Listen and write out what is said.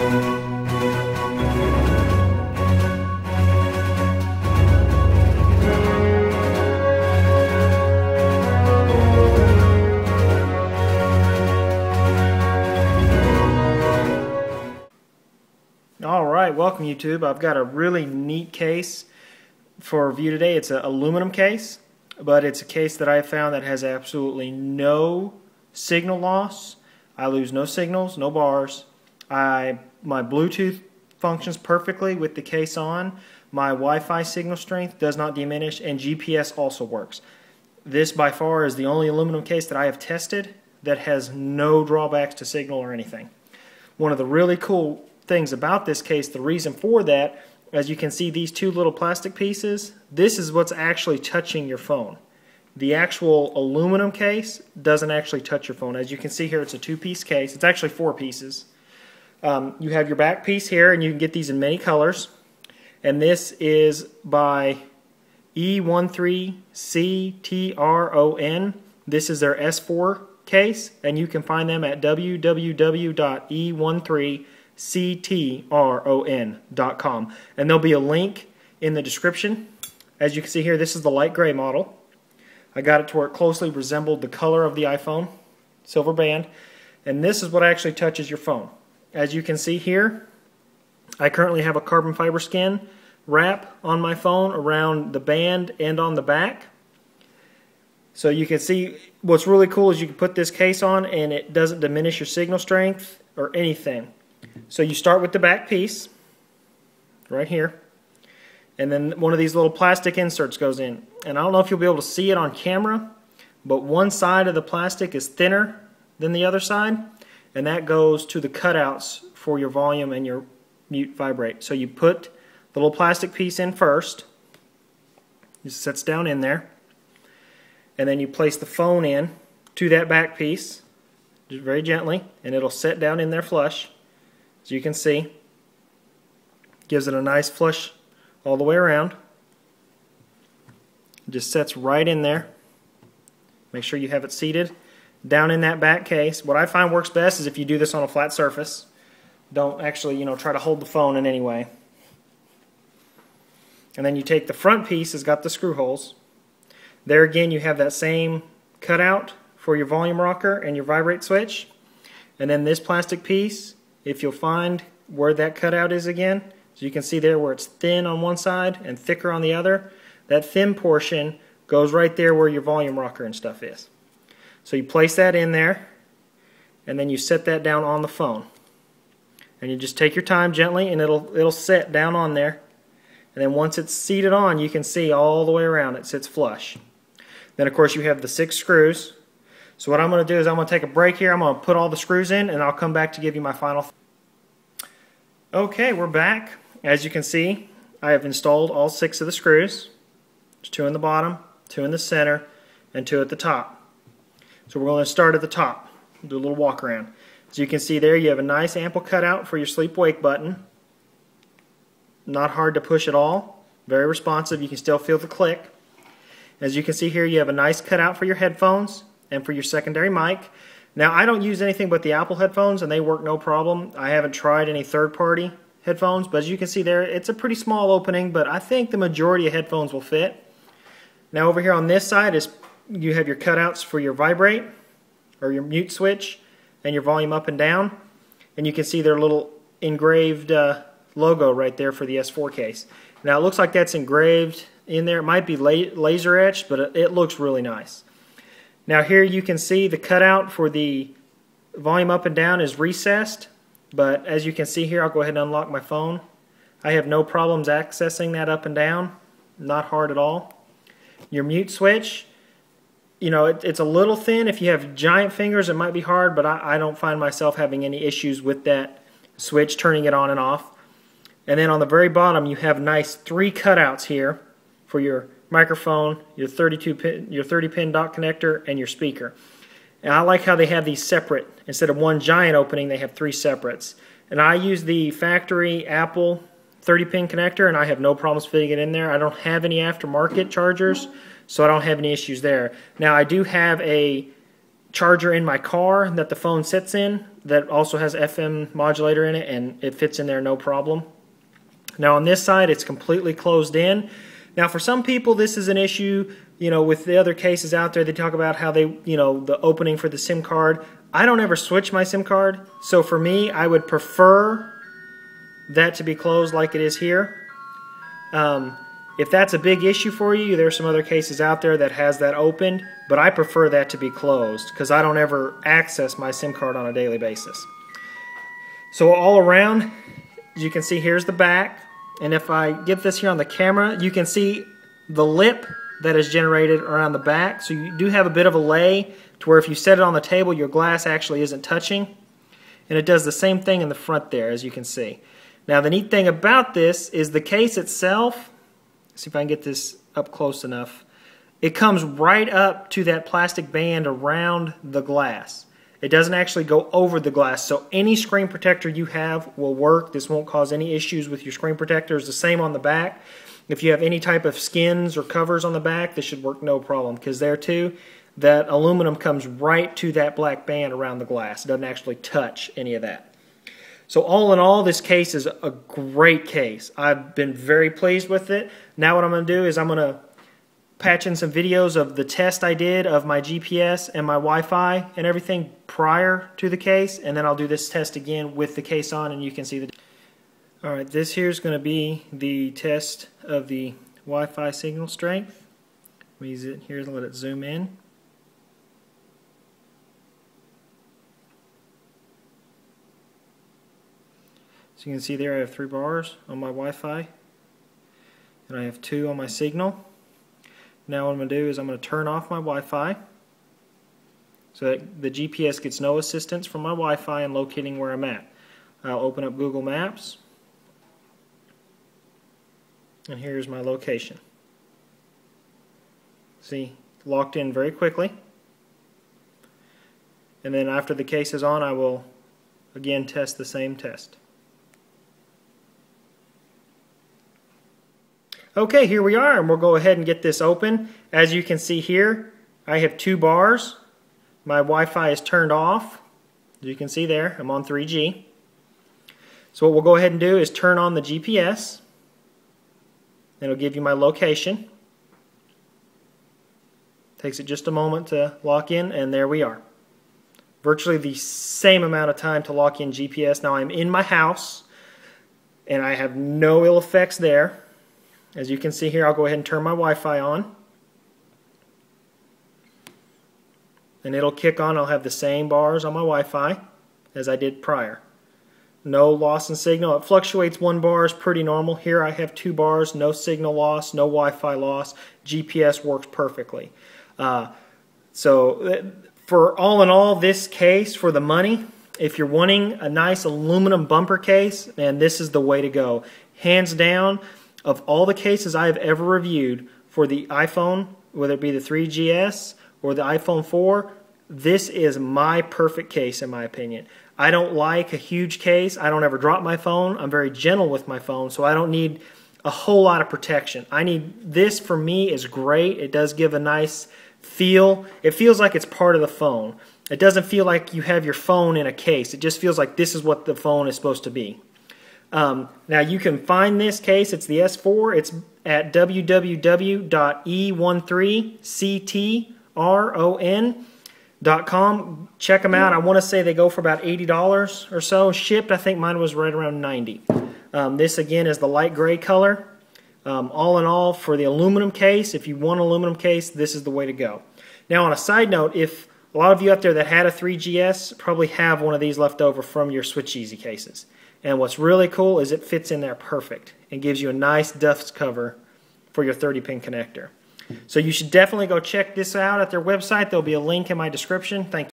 Alright, welcome YouTube. I've got a really neat case for review today. It's an aluminum case, but it's a case that I found that has absolutely no signal loss. I lose no signals, no bars. My Bluetooth functions perfectly with the case on. My Wi-Fi signal strength does not diminish, and GPS also works. This by far is the only aluminum case that I have tested that has no drawbacks to signal or anything. One of the really cool things about this case, the reason for that, as you can see these two little plastic pieces, this is what's actually touching your phone. The actual aluminum case doesn't actually touch your phone. As you can see here, it's a two-piece case. It's actually four pieces. You have your back piece here, and you can get these in many colors. And this is by e13ctron. This is their S4 case, and you can find them at www.e13ctron.com, and there'll be a link in the description. As you can see here, this is the light gray model. I got it to where it closely resembled the color of the iPhone, silver band, and this is what actually touches your phone. As you can see here, I currently have a carbon fiber skin wrap on my phone around the band and on the back. So you can see what's really cool is you can put this case on and it doesn't diminish your signal strength or anything. So you start with the back piece right here, and then one of these little plastic inserts goes in. And I don't know if you'll be able to see it on camera, but one side of the plastic is thinner than the other side, and that goes to the cutouts for your volume and your mute vibrate. So you put the little plastic piece in first. It sits down in there. And then you place the phone in to that back piece, just very gently, and it'll set down in there flush. As you can see, gives it a nice flush all the way around. It just sets right in there. Make sure you have it seated down in that back case. What I find works best is if you do this on a flat surface. Don't actually, try to hold the phone in any way. And then you take the front piece, it's got the screw holes. There again you have that same cutout for your volume rocker and your vibrate switch. And then this plastic piece, if you'll find where that cutout is again, so you can see there where it's thin on one side and thicker on the other, that thin portion goes right there where your volume rocker and stuff is. So you place that in there, and then you set that down on the phone. And you just take your time gently, and it'll set down on there. And then once it's seated on, you can see all the way around it sits flush. Then of course you have the 6 screws. So what I'm going to do is I'm going to take a break here. I'm going to put all the screws in, and I'll come back to give you my final. Okay, we're back. As you can see, I have installed all 6 of the screws. There's 2 in the bottom, 2 in the center, and 2 at the top. So we're going to start at the top. Do a little walk around. As you can see there, you have a nice ample cutout for your sleep-wake button. Not hard to push at all. Very responsive. You can still feel the click. As you can see here, you have a nice cutout for your headphones and for your secondary mic. Now, I don't use anything but the Apple headphones, and they work no problem. I haven't tried any third-party headphones, but as you can see there, it's a pretty small opening, but I think the majority of headphones will fit. Now, over here on this side is you have your cutouts for your vibrate or your mute switch and your volume up and down, and you can see their little engraved logo right there for the S4 case. Now, it looks like that's engraved in there. It might be laser etched, but it looks really nice. Now here you can see the cutout for the volume up and down is recessed, but as you can see here, I'll go ahead and unlock my phone. I have no problems accessing that up and down. Not hard at all. Your mute switch, it's a little thin. If you have giant fingers, it might be hard, but I don't find myself having any issues with that switch, turning it on and off. And then on the very bottom, you have nice 3 cutouts here for your microphone, your 30-pin dock connector, and your speaker. And I like how they have these separate. Instead of one giant opening, they have 3 separates. And I use the factory Apple 30-pin connector, and I have no problems fitting it in there. I don't have any aftermarket chargers, so I don't have any issues there. Now, I do have a charger in my car that the phone sits in that also has FM modulator in it, and it fits in there no problem. Now on this side it's completely closed in. Now for some people this is an issue, you know, with the other cases out there. They talk about how they, you know, the opening for the SIM card. I don't ever switch my SIM card, so for me I would prefer that to be closed like it is here. If that's a big issue for you, there's some other cases out there that has that opened, but I prefer that to be closed because I don't ever access my SIM card on a daily basis. So all around, as you can see, here's the back, and if I get this here on the camera, you can see the lip that is generated around the back. So you do have a bit of a lay to where if you set it on the table, your glass actually isn't touching, and it does the same thing in the front there, as you can see. Now the neat thing about this is the case itself. See if I can get this up close enough. It comes right up to that plastic band around the glass. It doesn't actually go over the glass, so any screen protector you have will work. This won't cause any issues with your screen protectors. The same on the back. If you have any type of skins or covers on the back, this should work no problem, because there too, that aluminum comes right to that black band around the glass. It doesn't actually touch any of that. So all in all, this case is a great case. I've been very pleased with it. Now what I'm going to do is I'm going to patch in some videos of the test I did of my GPS and my Wi-Fi and everything prior to the case, and then I'll do this test again with the case on, and you can see the... Alright, this here is going to be the test of the Wi-Fi signal strength. We use it here to let it zoom in. So you can see there I have 3 bars on my Wi-Fi, and I have 2 on my signal. Now what I'm going to do is I'm going to turn off my Wi-Fi so that the GPS gets no assistance from my Wi-Fi in locating where I'm at. I'll open up Google Maps, and here's my location. See, locked in very quickly. And then after the case is on, I will again test the same test. Okay, here we are, and we'll go ahead and get this open. As you can see here, I have 2 bars. My Wi-Fi is turned off. As you can see there, I'm on 3G. So what we'll go ahead and do is turn on the GPS. It'll give you my location. Takes it just a moment to lock in, and there we are. Virtually the same amount of time to lock in GPS. Now I'm in my house, and I have no ill effects there. As you can see here, I'll go ahead and turn my Wi-Fi on. And it'll kick on. I'll have the same bars on my Wi-Fi as I did prior. No loss in signal. It fluctuates 1 bar is pretty normal. Here I have 2 bars, no signal loss, no Wi-Fi loss. GPS works perfectly. So for all in all, this case, for the money, if you're wanting a nice aluminum bumper case, man, this is the way to go. Hands down, of all the cases I have ever reviewed for the iPhone, whether it be the 3GS or the iPhone 4, this is my perfect case in my opinion. I don't like a huge case. I don't ever drop my phone. I'm very gentle with my phone, so I don't need a whole lot of protection. This for me is great. It does give a nice feel. It feels like it's part of the phone. It doesn't feel like you have your phone in a case. It just feels like this is what the phone is supposed to be. Now you can find this case, it's the S4, it's at www.e13ctron.com. Check them out. I want to say they go for about $80 or so. Shipped, I think mine was right around $90. This again is the light gray color. All in all, for the aluminum case, if you want an aluminum case, this is the way to go. Now on a side note, if a lot of you out there that had a 3GS probably have one of these left over from your Switch Easy cases. And what's really cool is it fits in there perfect and gives you a nice dust cover for your 30-pin connector. So you should definitely go check this out at their website. There'll be a link in my description. Thank you.